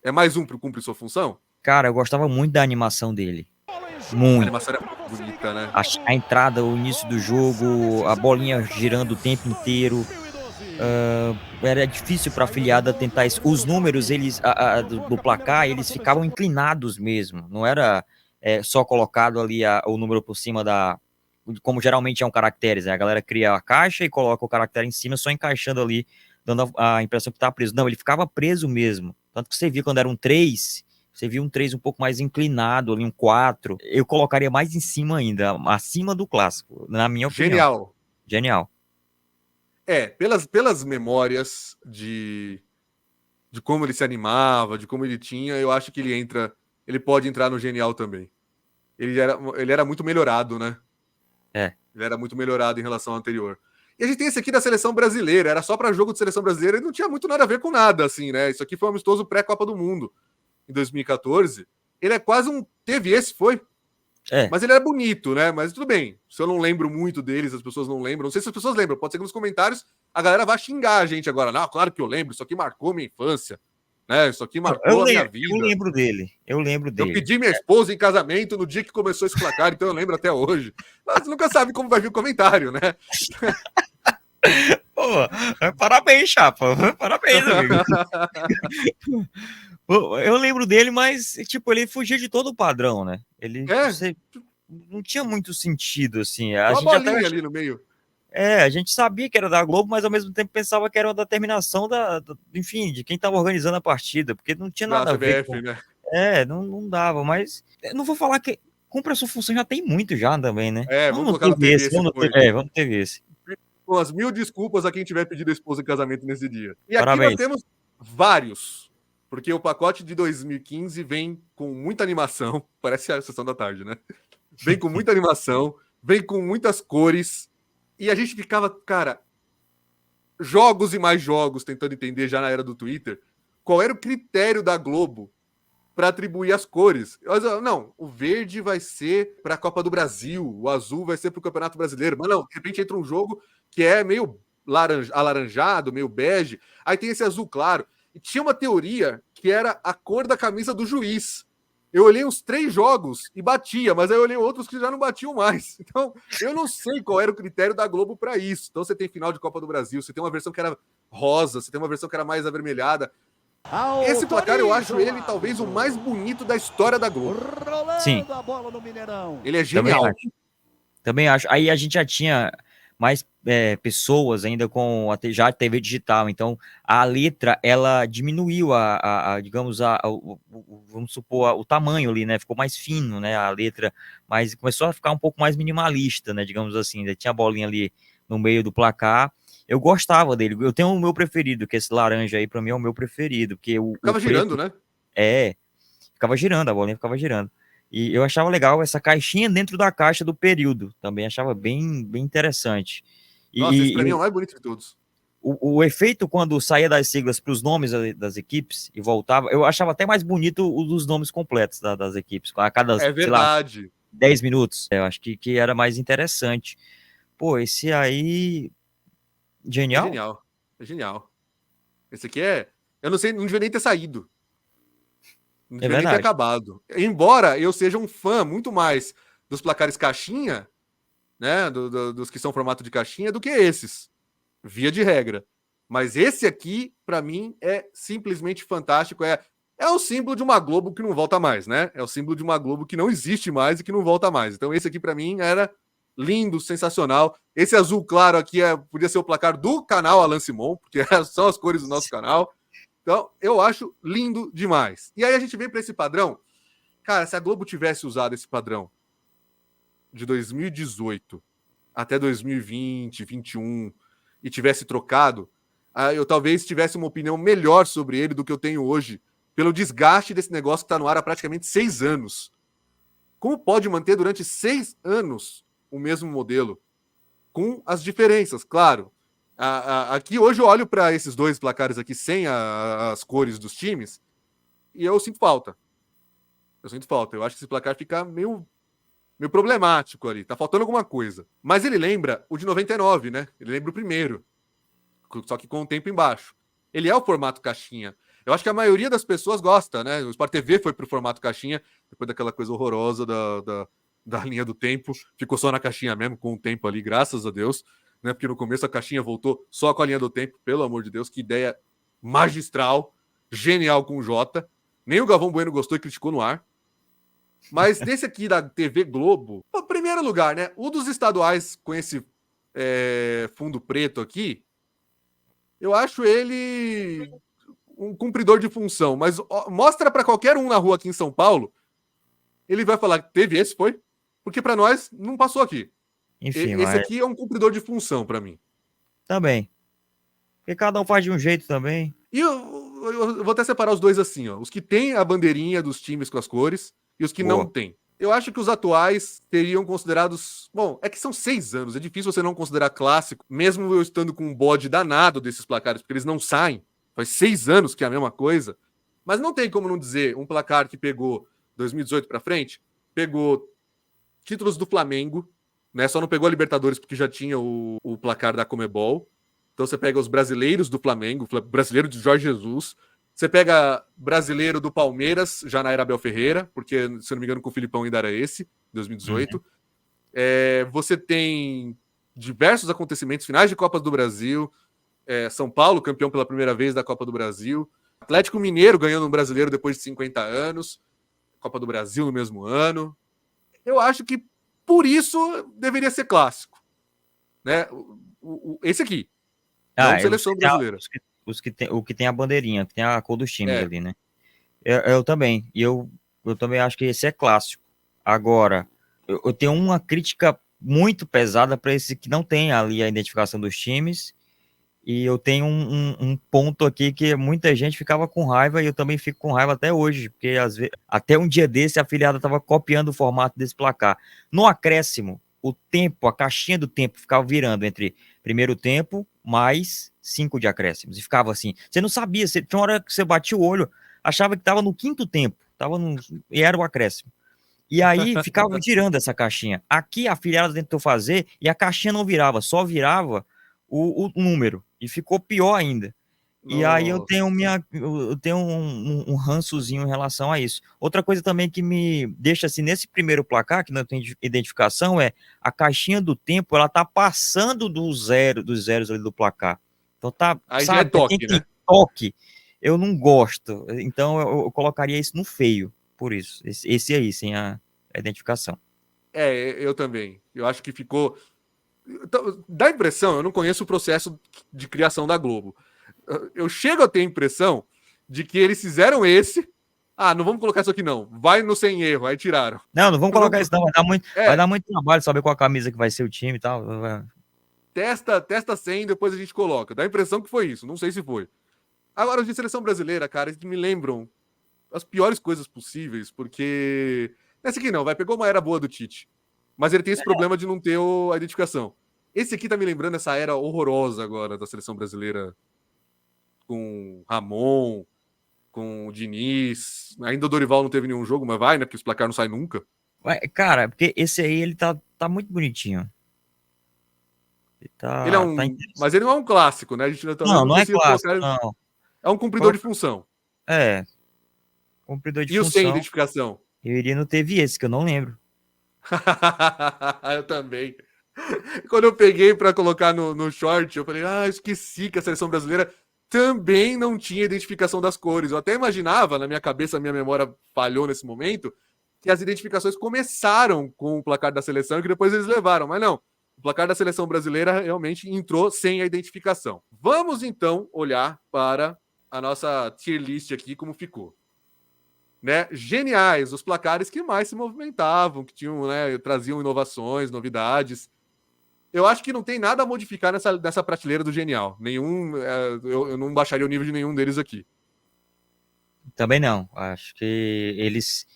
É mais um para cumprir sua função? Cara, eu gostava muito da animação dele. Muito. A animação era muito bonita, né? A entrada, o início do jogo, a bolinha girando o tempo inteiro. Era difícil para a afiliada tentar isso. Os números eles do placar, eles ficavam inclinados mesmo. Não era só colocado ali o número por cima como geralmente é um caracteres, né? A galera cria a caixa e coloca o caractere em cima, só encaixando ali, dando a impressão que tá preso. Não, ele ficava preso mesmo. Tanto que você via quando era um 3, você via um 3 um pouco mais inclinado, ali um 4. Eu colocaria mais em cima ainda, acima do clássico, na minha opinião. Genial. Pelas memórias de como ele se animava, de como ele tinha, eu acho que ele pode entrar no genial também. Ele era muito melhorado, né? Ele era muito melhorado em relação ao anterior. E a gente tem esse aqui da seleção brasileira, era só para jogo de seleção brasileira e não tinha muito nada a ver com nada, assim, né? Isso aqui foi um amistoso pré-Copa do Mundo, em 2014. Ele é quase teve esse, foi? Mas ele era bonito, né? Mas tudo bem. Se eu não lembro muito deles, as pessoas não lembram. Não sei se as pessoas lembram. Pode ser que nos comentários a galera vá xingar a gente agora. Não, claro que eu lembro. Isso aqui marcou minha infância. Né? Isso aqui marcou a minha vida. Eu lembro dele. Eu pedi minha esposa em casamento no dia que começou esse placar, então eu lembro até hoje. Mas você nunca sabe como vai vir o comentário, né? Pô, parabéns, chapa. Parabéns, amigo. Eu lembro dele, mas, tipo, ele fugia de todo o padrão, né? Ele não tinha muito sentido, assim. A gente bolinha ali no meio. A gente sabia que era da Globo, mas ao mesmo tempo pensava que era uma determinação enfim, de quem estava organizando a partida, porque não tinha nada a ver com... né? Não dava, mas não vou falar que cumpre a sua função, já tem muito já também, né? Vamos colocar no TV vamos ter esse. Com as 1000 desculpas a quem tiver pedido a esposa em casamento nesse dia. E Parabéns. Aqui nós temos vários, porque o pacote de 2015 vem com muita animação, parece a sessão da tarde, né? Vem com muita animação, vem com muitas cores, e a gente ficava, cara, jogos e mais jogos, tentando entender já na era do Twitter, qual era o critério da Globo para atribuir as cores. Não, o verde vai ser para a Copa do Brasil, o azul vai ser para o Campeonato Brasileiro, mas não, de repente entra um jogo que é meio alaranjado, meio bege, aí tem esse azul claro. E tinha uma teoria que era a cor da camisa do juiz. Eu olhei uns 3 jogos e batia, mas aí eu olhei outros que já não batiam mais. Então, eu não sei qual era o critério da Globo para isso. Então, você tem final de Copa do Brasil, você tem uma versão que era rosa, você tem uma versão que era mais avermelhada. Esse placar eu acho ele talvez o mais bonito da história da Globo. Sim. Ele é genial. Também acho. Aí a gente já tinha mais pessoas ainda com já TV digital, então a letra ela diminuiu digamos vamos supor o tamanho ali, né? Ficou mais fino, né? A letra, mas começou a ficar um pouco mais minimalista, né? Digamos assim, ainda tinha a bolinha ali no meio do placar. Eu gostava dele. Eu tenho o meu preferido, que esse laranja aí, pra mim, é o meu preferido. Porque ficava girando, né? Ficava girando, a bolinha ficava girando. E eu achava legal essa caixinha dentro da caixa do período. Também achava bem, bem interessante. Nossa, esse pra mim é o mais bonito de todos. O efeito quando saía das siglas para os nomes das equipes e voltava, eu achava até mais bonito o dos nomes completos das equipes. A cada, verdade. Sei lá, 10 minutos. Eu acho que era mais interessante. Pô, esse aí... Genial? É genial. Esse aqui eu não sei, não devia nem ter saído. Não devia nem ter acabado. Embora eu seja um fã muito mais dos placares caixinha, né? Dos que são formato de caixinha, do que esses. Via de regra. Mas esse aqui, para mim, é simplesmente fantástico. É o símbolo de uma Globo que não volta mais, né? É o símbolo de uma Globo que não existe mais e que não volta mais. Então, esse aqui, para mim, era lindo, sensacional. Esse azul claro aqui podia ser o placar do canal Alan Simon, porque são as cores do nosso canal. Então, eu acho lindo demais. E aí a gente vem para esse padrão. Cara, se a Globo tivesse usado esse padrão de 2018 até 2020, 2021 e tivesse trocado, eu talvez tivesse uma opinião melhor sobre ele do que eu tenho hoje, pelo desgaste desse negócio que está no ar há praticamente 6 anos. Como pode manter durante 6 anos o mesmo modelo? Com as diferenças, claro. Aqui hoje eu olho para esses dois placares aqui sem as cores dos times e eu sinto falta. Eu acho que esse placar fica meio problemático ali. Tá faltando alguma coisa. Mas ele lembra o de 99, né? Ele lembra o primeiro. Só que com o tempo embaixo. Ele é o formato caixinha. Eu acho que a maioria das pessoas gosta, né? O Sport TV foi pro formato caixinha, depois daquela coisa horrorosa da linha do tempo. Ficou só na caixinha mesmo, com o tempo ali, graças a Deus. Né? Porque no começo a caixinha voltou só com a linha do tempo. Pelo amor de Deus, que ideia magistral, genial com o Jota. Nem o Galvão Bueno gostou e criticou no ar. Mas desse aqui da TV Globo, em primeiro lugar, né? O dos estaduais com esse fundo preto aqui, eu acho ele um cumpridor de função. Mas mostra para qualquer um na rua aqui em São Paulo, ele vai falar que teve esse, foi? Porque para nós não passou aqui. Enfim, esse aqui é um cumpridor de função para mim. Também. Porque cada um faz de um jeito também. E eu vou até separar os dois assim, ó. Os que têm a bandeirinha dos times com as cores e os que não têm. Eu acho que os atuais seriam considerados... Bom, é que são 6 anos. É difícil você não considerar clássico, mesmo eu estando com um bode danado desses placares, porque eles não saem. Faz 6 anos que é a mesma coisa. Mas não tem como não dizer um placar que pegou 2018 para frente, pegou títulos do Flamengo, né? Só não pegou a Libertadores porque já tinha o placar da Conmebol. Então você pega os brasileiros do Flamengo, brasileiro de Jorge Jesus. Você pega brasileiro do Palmeiras, já na era Abel Ferreira, porque, se eu não me engano, com o Filipão ainda era esse, 2018. Você tem diversos acontecimentos, finais de Copas do Brasil, São Paulo, campeão pela primeira vez da Copa do Brasil, Atlético Mineiro ganhando um brasileiro depois de 50 anos, Copa do Brasil no mesmo ano. Eu acho que, por isso, deveria ser clássico. Né? Esse aqui. Não seleção brasileira. O que tem a bandeirinha, que tem a cor dos times ali, né? Eu também. E eu também acho que esse é clássico. Agora, eu tenho uma crítica muito pesada para esse que não tem ali a identificação dos times. E eu tenho um ponto aqui que muita gente ficava com raiva, e eu também fico com raiva até hoje, porque às vezes, até um dia desse a afiliada estava copiando o formato desse placar. No acréscimo, o tempo, a caixinha do tempo ficava virando entre primeiro tempo mais 5 de acréscimos. E ficava assim. Você não sabia, tinha uma hora que você batia o olho, achava que estava no quinto tempo, e era o acréscimo. E aí ficava girando essa caixinha. Aqui a afiliada tentou fazer e a caixinha não virava, só virava o número. E ficou pior ainda. E aí eu tenho um rançozinho em relação a isso. Outra coisa também que me deixa assim, nesse primeiro placar, que não tem identificação, é a caixinha do tempo, ela tá passando dos zeros ali do placar. Então tá, aí sabe, já é toque, tem né? Toque. Eu não gosto. Então eu colocaria isso no feio, por isso. Esse aí, sem a identificação. Eu também. Eu acho que ficou... Dá impressão, eu não conheço o processo de criação da Globo. Eu chego a ter a impressão de que eles fizeram esse. Não vamos colocar isso aqui não. Vai no sem erro, aí tiraram. Não vamos colocar isso não. Vai dar muito trabalho saber qual a camisa que vai ser o time e tal. Testa sem, depois a gente coloca. Dá a impressão que foi isso, não sei se foi. Agora, os de seleção brasileira, cara, eles me lembram as piores coisas possíveis, porque... Esse aqui não, pegou uma era boa do Tite. Mas ele tem esse problema de não ter a identificação. Esse aqui tá me lembrando essa era horrorosa agora da seleção brasileira, com Ramon, com o Diniz. Ainda o Dorival não teve nenhum jogo, mas vai, né? Porque os placar não saem nunca. Cara, porque esse aí, ele tá muito bonitinho. Mas ele não é um clássico, né? A gente não é clássico, não. É um cumpridor de função. Cumpridor de função. E o sem identificação? Eu iria no teve esse, que eu não lembro. Eu também. Quando eu peguei para colocar no short, eu falei, esqueci que a seleção brasileira também não tinha identificação das cores. Eu até imaginava, na minha cabeça, a minha memória falhou nesse momento, que as identificações começaram com o placar da seleção e que depois eles levaram, mas não. O placar da seleção brasileira realmente entrou sem a identificação. Vamos então olhar para a nossa tier list aqui, como ficou. Né? Geniais, os placares que mais se movimentavam, que tinham, né, traziam inovações, novidades. Eu acho que não tem nada a modificar nessa prateleira do Genial. Eu não baixaria o nível de nenhum deles aqui. Também não. Acho que eles...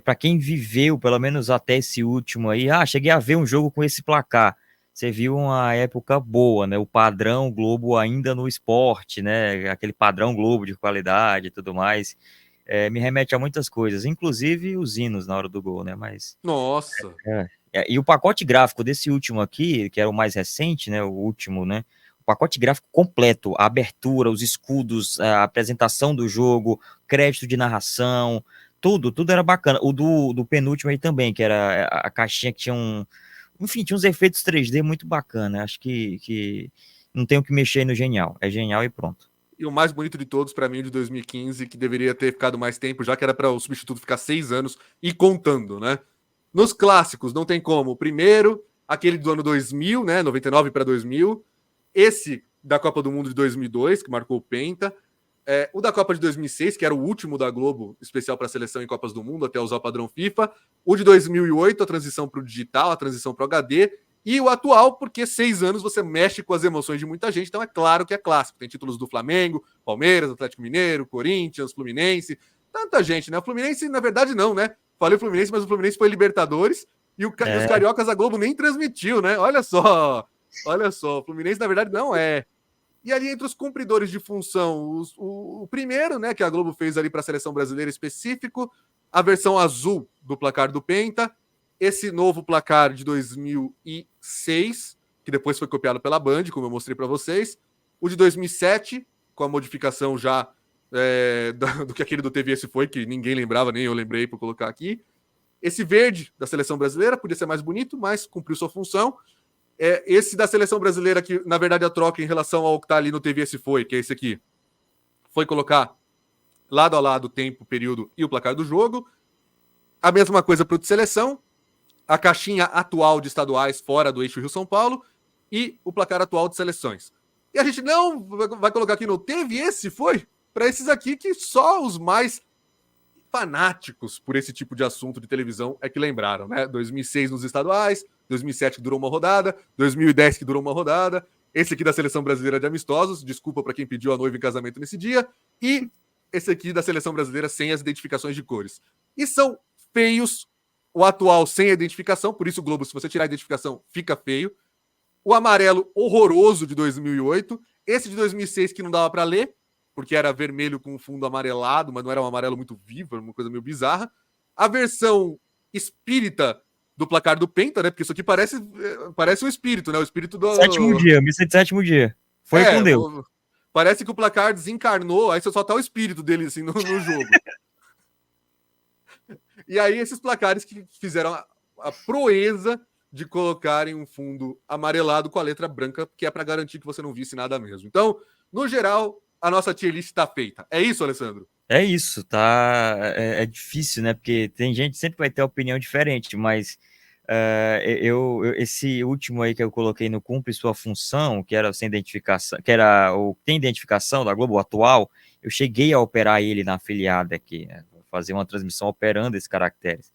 para quem viveu, pelo menos até esse último aí, cheguei a ver um jogo com esse placar. Você viu uma época boa, né? O padrão Globo ainda no esporte, né? Aquele padrão Globo de qualidade e tudo mais. Me remete a muitas coisas, inclusive os hinos na hora do gol, né? Mas... Nossa! E o pacote gráfico desse último aqui, que era o mais recente, né? O último, né? O pacote gráfico completo, a abertura, os escudos, a apresentação do jogo, crédito de narração, tudo era bacana. O do penúltimo aí também, que era a caixinha que tinha enfim, tinha uns efeitos 3D muito bacana. Acho que não tem o que mexer no Genial. É Genial e pronto. E o mais bonito de todos, para mim, o de 2015, que deveria ter ficado mais tempo, já que era para o substituto ficar 6 anos e contando, né? Nos clássicos, não tem como. O primeiro, aquele do ano 2000, né? 99 para 2000. Esse da Copa do Mundo de 2002, que marcou o Penta. O da Copa de 2006, que era o último da Globo, especial para a seleção em Copas do Mundo, até usar o padrão FIFA. O de 2008, a transição para o digital, a transição para o HD. E o atual, porque 6 anos você mexe com as emoções de muita gente, então é claro que é clássico. Tem títulos do Flamengo, Palmeiras, Atlético Mineiro, Corinthians, Fluminense. Tanta gente, né? O Fluminense, na verdade, não, né? Falei Fluminense, mas o Fluminense foi Libertadores e os cariocas a Globo nem transmitiu, né? Olha só, o Fluminense, na verdade, não é. E ali entre os cumpridores de função, o primeiro, né, que a Globo fez ali para a seleção brasileira específico, a versão azul do placar do Penta, esse novo placar de 2006, que depois foi copiado pela Band, como eu mostrei para vocês, o de 2007, com a modificação já do que aquele do TVS foi, que ninguém lembrava, nem eu lembrei para colocar aqui. Esse verde da seleção brasileira podia ser mais bonito, mas cumpriu sua função. Esse da seleção brasileira, que na verdade a troca em relação ao que está ali no TVS foi, que é esse aqui, foi colocar lado a lado o tempo, o período e o placar do jogo. A mesma coisa para o de seleção, a caixinha atual de estaduais fora do eixo Rio-São Paulo e o placar atual de seleções. E a gente não vai colocar aqui no teve esse, foi para esses aqui que só os mais fanáticos por esse tipo de assunto de televisão é que lembraram, né? 2006 nos estaduais, 2007 que durou uma rodada, 2010 que durou uma rodada, esse aqui da seleção brasileira de amistosos, desculpa para quem pediu a noiva em casamento nesse dia, e esse aqui da seleção brasileira sem as identificações de cores. E são feios, o atual sem a identificação, por isso o Globo, se você tirar a identificação, fica feio. O amarelo horroroso de 2008, esse de 2006 que não dava para ler, porque era vermelho com fundo amarelado, mas não era um amarelo muito vivo, era uma coisa meio bizarra. A versão espírita do placar do Penta, né? Porque isso aqui parece um espírito, né? O espírito do... Missa de sétimo dia. Foi com Deus. Parece que o placar desencarnou, aí só tá o espírito dele, assim, no jogo. E aí esses placares que fizeram a proeza de colocarem um fundo amarelado com a letra branca, que é para garantir que você não visse nada mesmo. Então, no geral, a nossa tier list está feita. É isso, Alessandro? É isso, tá? É difícil, né? Porque tem gente que sempre vai ter opinião diferente, mas esse último aí que eu coloquei no cumpre sua função, que era sem identificação, que era o tem identificação da Globo atual, eu cheguei a operar ele na afiliada aqui, né? Fazer uma transmissão operando esses caracteres.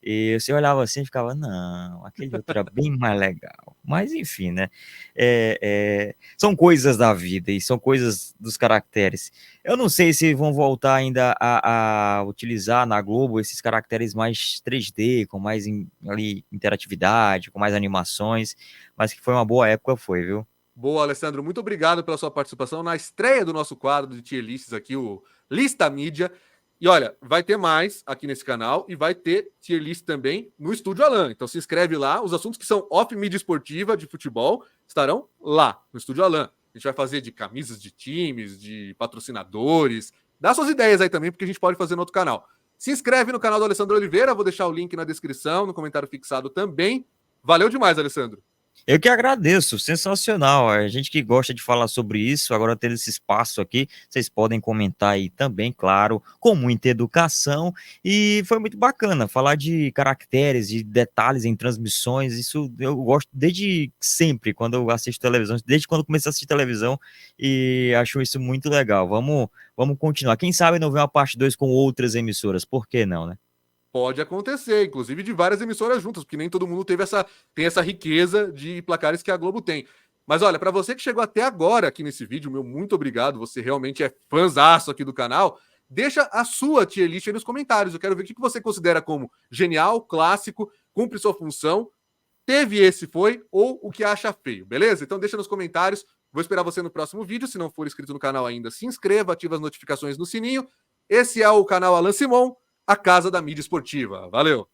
E você olhava assim e ficava, não, aquele outro era bem mais legal. Mas enfim, né? São coisas da vida e são coisas dos caracteres. Eu não sei se vão voltar ainda a utilizar na Globo esses caracteres mais 3D, com mais interatividade, com mais animações, mas que foi uma boa época, foi, viu? Boa, Alessandro. Muito obrigado pela sua participação na estreia do nosso quadro de tier lists aqui, o Lista Mídia. E olha, vai ter mais aqui nesse canal e vai ter tier list também no Estúdio Alan. Então se inscreve lá, os assuntos que são off mídia esportiva de futebol estarão lá no Estúdio Alan. A gente vai fazer de camisas de times, de patrocinadores. Dá suas ideias aí também, porque a gente pode fazer no outro canal. Se inscreve no canal do Alessandro Oliveira, vou deixar o link na descrição, no comentário fixado também. Valeu demais, Alessandro. Eu que agradeço, sensacional. A gente que gosta de falar sobre isso, agora tendo esse espaço aqui, vocês podem comentar aí também, claro, com muita educação. E foi muito bacana falar de caracteres, de detalhes em transmissões. Isso eu gosto desde sempre, quando eu assisto televisão, desde quando comecei a assistir televisão, e acho isso muito legal. Vamos continuar. Quem sabe não vem uma parte 2 com outras emissoras, por que não, né? Pode acontecer, inclusive de várias emissoras juntas, porque nem todo mundo tem essa riqueza de placares que a Globo tem. Mas olha, para você que chegou até agora aqui nesse vídeo, meu muito obrigado, você realmente é fãzaço aqui do canal. Deixa a sua tier list aí nos comentários. Eu quero ver o que você considera como genial, clássico, cumpre sua função, teve esse foi, ou o que acha feio, beleza? Então deixa nos comentários. Vou esperar você no próximo vídeo. Se não for inscrito no canal ainda, se inscreva, ativa as notificações no sininho. Esse é o canal Alan Simon, a casa da mídia esportiva. Valeu!